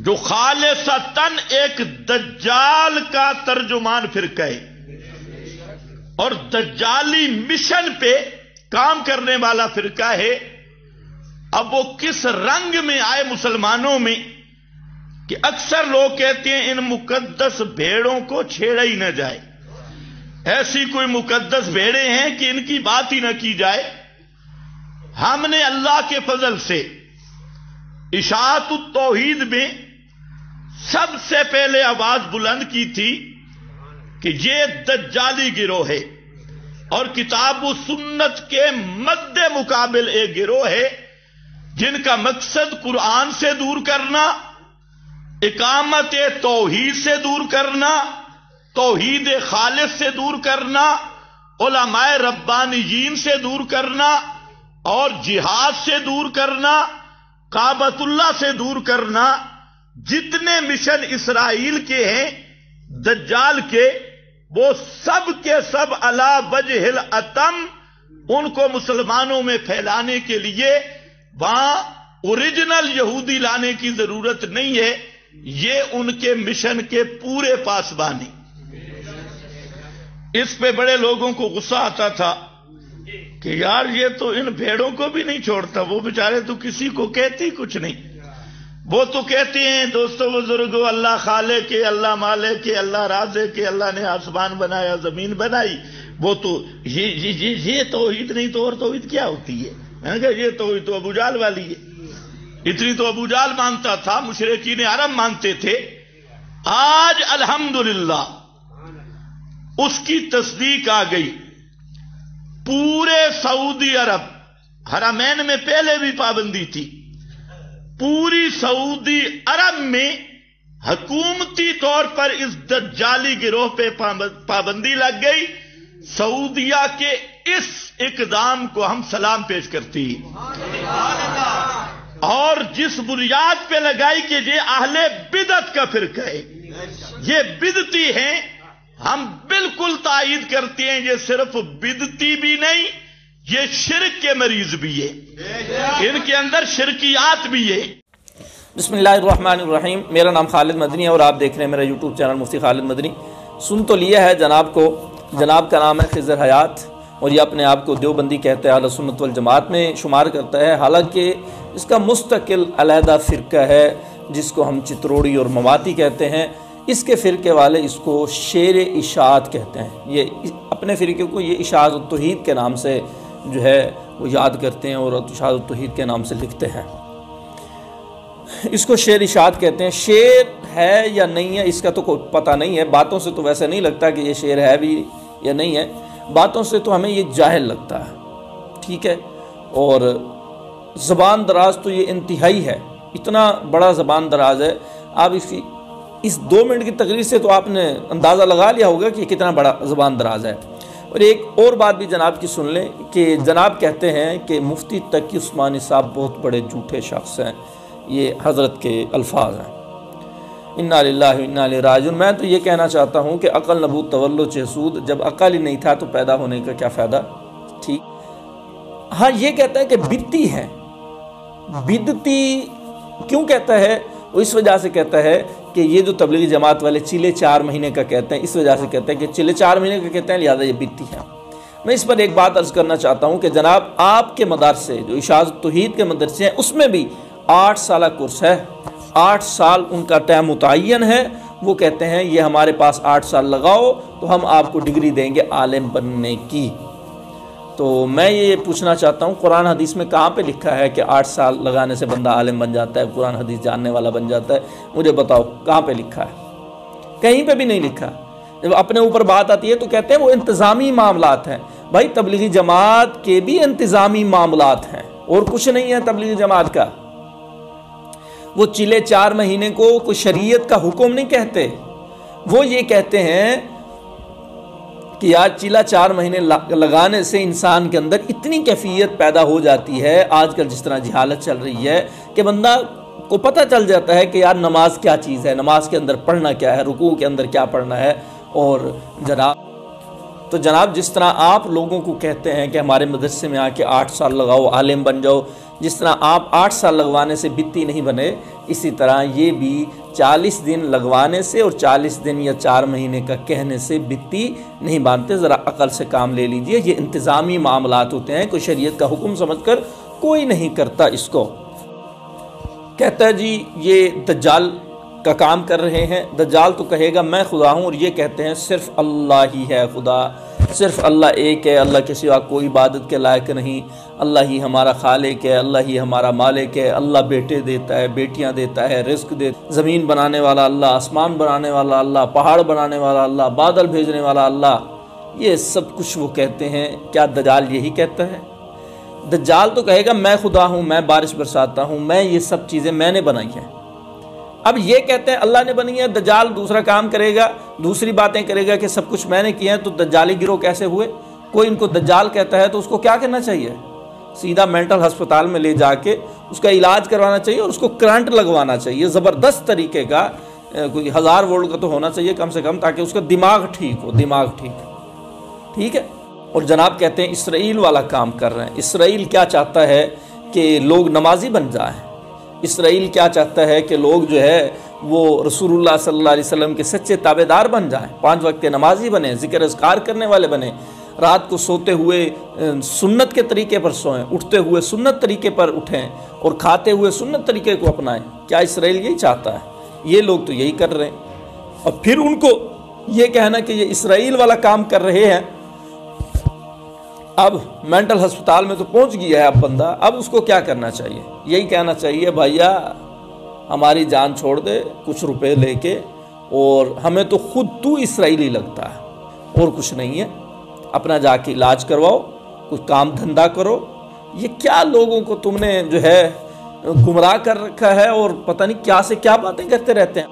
جو خالصتاً ایک دجال کا ترجمان فرقہ ہے اور دجالی مشن پہ کام کرنے والا فرقہ ہے. اب وہ کس رنگ میں آئے مسلمانوں میں کہ اکثر لوگ کہتے ہیں ان مقدس بھیڑوں کو چھیڑا ہی نہ جائے. ایسی کوئی مقدس بھیڑیں ہیں کہ ان کی بات ہی نہ کی جائے. ہم نے اللہ کے فضل سے اشاعت التوحید میں سب سے پہلے آواز بلند کی تھی کہ یہ دجالی گروہ ہے اور کتاب و سنت کے مد مقابل ایک گروہ ہے جن کا مقصد قرآن سے دور کرنا، اقامت توحید سے دور کرنا، توحید خالص سے دور کرنا، علماء ربانیین سے دور کرنا اور جہاد سے دور کرنا، کعبۃ اللہ سے دور کرنا. جتنے مشن اسرائیل کے ہیں دجال کے، وہ سب کے سب علی وجہ الاتم ان کو مسلمانوں میں پھیلانے کے لیے وہاں اوریجنل یہودی لانے کی ضرورت نہیں ہے. یہ ان کے مشن کے پورے پاسبانی. اس پہ بڑے لوگوں کو غصہ آتا تھا کہ یار یہ تو ان بھیڑوں کو بھی نہیں چھوڑتا، وہ بیچارے تو کسی کو کہتے کچھ نہیں. وہ تو کہتے ہیں دوستو بزرگو اللہ خالق ہے، اللہ مالک ہے، اللہ رازق ہے، اللہ نے آسمان بنایا، زمین بنائی. وہ تو یہ توحید نہیں تو اور توحید کیا ہوتی ہے؟ میں نے کہا یہ توحید تو ابو جہل والی ہے. اتنی تو ابو جہل مانتا تھا، مشرکین حرم مانتے تھے. آج الحمدللہ اس کی تصدیق آ گئی. پورے سعودی عرب، حرمین میں پہلے بھی پابندی تھی، پوری سعودی عرب میں حکومتی طور پر اس دجالی گروہ پہ پابندی لگ گئی. سعودیہ کے اس اقدام کو ہم سلام پیش کرتے ہیں اور جس بنیاد پہ لگائی کہ یہ اہل بدعت کا فرقہ ہے، یہ بدعتی ہیں، ہم بالکل تائید کرتے ہیں. یہ صرف بدعتی بھی نہیں، یہ شرک کے مریض بھی ہے، ان کے اندر شرکیات بھی ہے. بسم اللہ الرحمن الرحیم. میرا نام خالد مدنی ہے اور آپ دیکھ رہے ہیں میرا یوٹیوب چینل مفتی خالد مدنی. سن تو لیا ہے جناب کو، جناب کا نام ہے خضر حیات اور یہ اپنے آپ کو دیوبندی کہتا ہے، اہل سنت والجماعت میں شمار کرتا ہے. حالانکہ اس کا مستقل علیحدہ فرقہ ہے جس کو ہم چتروڑی اور مواتی کہتے ہیں. اس کے فرقے والے اس کو شیر اشاعت کہتے ہیں. یہ اپنے فرقے کو یہ اشاعت التوحید کے نام سے جو ہے وہ یاد کرتے ہیں اور اشاعت التوحید کے نام سے لکھتے ہیں. اس کو شیر اشاعت کہتے ہیں. شیر ہے یا نہیں ہے اس کا تو کوئی پتہ نہیں ہے. باتوں سے تو ویسے نہیں لگتا کہ یہ شیر ہے بھی یا نہیں ہے، باتوں سے تو ہمیں یہ جاہل لگتا ہے. ٹھیک ہے، اور زبان دراز تو یہ انتہائی ہے، اتنا بڑا زبان دراز ہے. آپ اس 2 منٹ کی تقریر سے تو آپ نے اندازہ لگا لیا ہوگا کہ یہ کتنا بڑا زبان دراز ہے. اور ایک اور بات بھی جناب کی سن لیں کہ جناب کہتے ہیں کہ مفتی تقی عثمانی صاحب بہت بڑے جھوٹے شخص ہیں. یہ حضرت کے الفاظ ہیں. انا للہ و انا الیہ راجعون. میں تو یہ کہنا چاہتا ہوں کہ عقل نبوت تولد چہسود، جب عقل ہی نہیں تھا تو پیدا ہونے کا کیا فائدہ. ٹھیک، ہاں یہ کہتا ہے کہ بدعتی ہے. بدعتی کیوں کہتا ہے؟ وہ اس وجہ سے کہتا ہے کہ یہ جو تبلیغی جماعت والے چلے 4 مہینے کا کہتے ہیں، اس وجہ سے کہتے ہیں کہ چلے 4 مہینے کا کہتے ہیں لہذا یہ بدعتی ہے. میں اس پر ایک بات عرض کرنا چاہتا ہوں کہ جناب آپ کے مدرسے جو اشاعت التوحید کے مدرسے ہیں اس میں بھی 8 سالہ کورس ہے. 8 سال ان کا ٹائم متعین ہے. وہ کہتے ہیں یہ ہمارے پاس 8 سال لگاؤ تو ہم آپ کو ڈگری دیں گے عالم بننے کی. تو میں یہ پوچھنا چاہتا ہوں قرآن حدیث میں کہاں پہ لکھا ہے کہ 8 سال لگانے سے بندہ عالم بن جاتا ہے، قرآن حدیث جاننے والا بن جاتا ہے؟ مجھے بتاؤ کہاں پہ لکھا ہے؟ کہیں پہ بھی نہیں لکھا. جب اپنے اوپر بات آتی ہے تو کہتے ہیں وہ انتظامی معاملات ہیں. بھائی تبلیغی جماعت کے بھی انتظامی معاملات ہیں اور کچھ نہیں ہے تبلیغی جماعت کا. وہ چلے 4 مہینے کو کوئی شریعت کا حکم نہیں کہتے. وہ یہ کہتے ہیں کہ یار چلا 4 مہینے لگانے سے انسان کے اندر اتنی کیفیت پیدا ہو جاتی ہے، آج کل جس طرح جہالت چل رہی ہے، کہ بندہ کو پتہ چل جاتا ہے کہ یار نماز کیا چیز ہے، نماز کے اندر پڑھنا کیا ہے، رکوع کے اندر کیا پڑھنا ہے. اور جناب تو جناب جس طرح آپ لوگوں کو کہتے ہیں کہ ہمارے مدرسے میں آ کے 8 سال لگاؤ عالم بن جاؤ، جس طرح آپ 8 سال لگوانے سے بتی نہیں بنے، اسی طرح یہ بھی 40 دن لگوانے سے اور 40 دن یا 4 مہینے کا کہنے سے بتی نہیں باندھتے۔ ذرا عقل سے کام لے لیجئے، یہ انتظامی معاملات ہوتے ہیں، کوئی شریعت کا حکم سمجھ کر کوئی نہیں کرتا اس کو۔ کہتا ہے جی یہ دجال کا کام کر رہے ہیں، دجال تو کہے گا میں خدا ہوں، اور یہ کہتے ہیں صرف اللہ ہی ہے خدا، صرف اللہ ایک ہے، اللہ کے سوا کوئی عبادت کے لائق نہیں، اللہ ہی ہمارا خالق ہے، اللہ ہی ہمارا مالک ہے، اللہ بیٹے دیتا ہے، بیٹیاں دیتا ہے، رزق دیتا ہے، زمین بنانے والا اللہ، آسمان بنانے والا اللہ، پہاڑ بنانے والا اللہ، بادل بھیجنے والا اللہ، یہ سب کچھ وہ کہتے ہیں۔ کیا دجال یہی کہتا ہے؟ دجال تو کہے گا میں خدا ہوں، میں بارش برساتا ہوں، میں یہ سب چیزیں میں نے بنائی ہیں۔ اب یہ کہتے ہیں اللہ نے بنی ہے، دجال دوسرا کام کرے گا، دوسری باتیں کرے گا کہ سب کچھ میں نے کیا ہے، تو دجالی گروہ کیسے ہوئے؟ کوئی ان کو دجال کہتا ہے تو اس کو کیا کرنا چاہیے؟ سیدھا مینٹل ہسپتال میں لے جا کے اس کا علاج کروانا چاہیے اور اس کو کرنٹ لگوانا چاہیے، زبردست طریقے کا، کوئی 1000 وولٹ کا تو ہونا چاہیے کم سے کم، تاکہ اس کا دماغ ٹھیک ہو، دماغ ٹھیک ہے۔ اور جناب کہتے ہیں اسرائیل والا کام کر رہے ہیں۔ اسرائیل کیا چاہتا ہے کہ لوگ نمازی بن جائیں، اسرائیل کیا چاہتا ہے کہ لوگ جو ہے وہ رسول اللہ صلی اللہ علیہ وسلم کے سچے تابعدار بن جائیں، 5 وقت نمازی بنیں، ذکر اذکار کرنے والے بنیں، رات کو سوتے ہوئے سنت کے طریقے پر سوئیں، اٹھتے ہوئے سنت طریقے پر اٹھیں، اور کھاتے ہوئے سنت طریقے کو اپنائیں۔ کیا اسرائیل یہی چاہتا ہے؟ یہ لوگ تو یہی کر رہے ہیں، اور پھر ان کو یہ کہنا کہ یہ اسرائیل والا کام کر رہے ہیں۔ اب مینٹل ہسپتال میں تو پہنچ گیا ہے اب بندہ، اب اس کو کیا کرنا چاہیے؟ یہی کہنا چاہیے بھائیا ہماری جان چھوڑ دے کچھ روپے لے کے، اور ہمیں تو خود تو اسرائیلی لگتا ہے اور کچھ نہیں ہے، اپنا جا کے علاج کرواؤ، کچھ کام دھندا کرو۔ یہ کیا لوگوں کو تم نے جو ہے گمراہ کر رکھا ہے، اور پتہ نہیں کیا سے کیا باتیں کرتے رہتے ہیں۔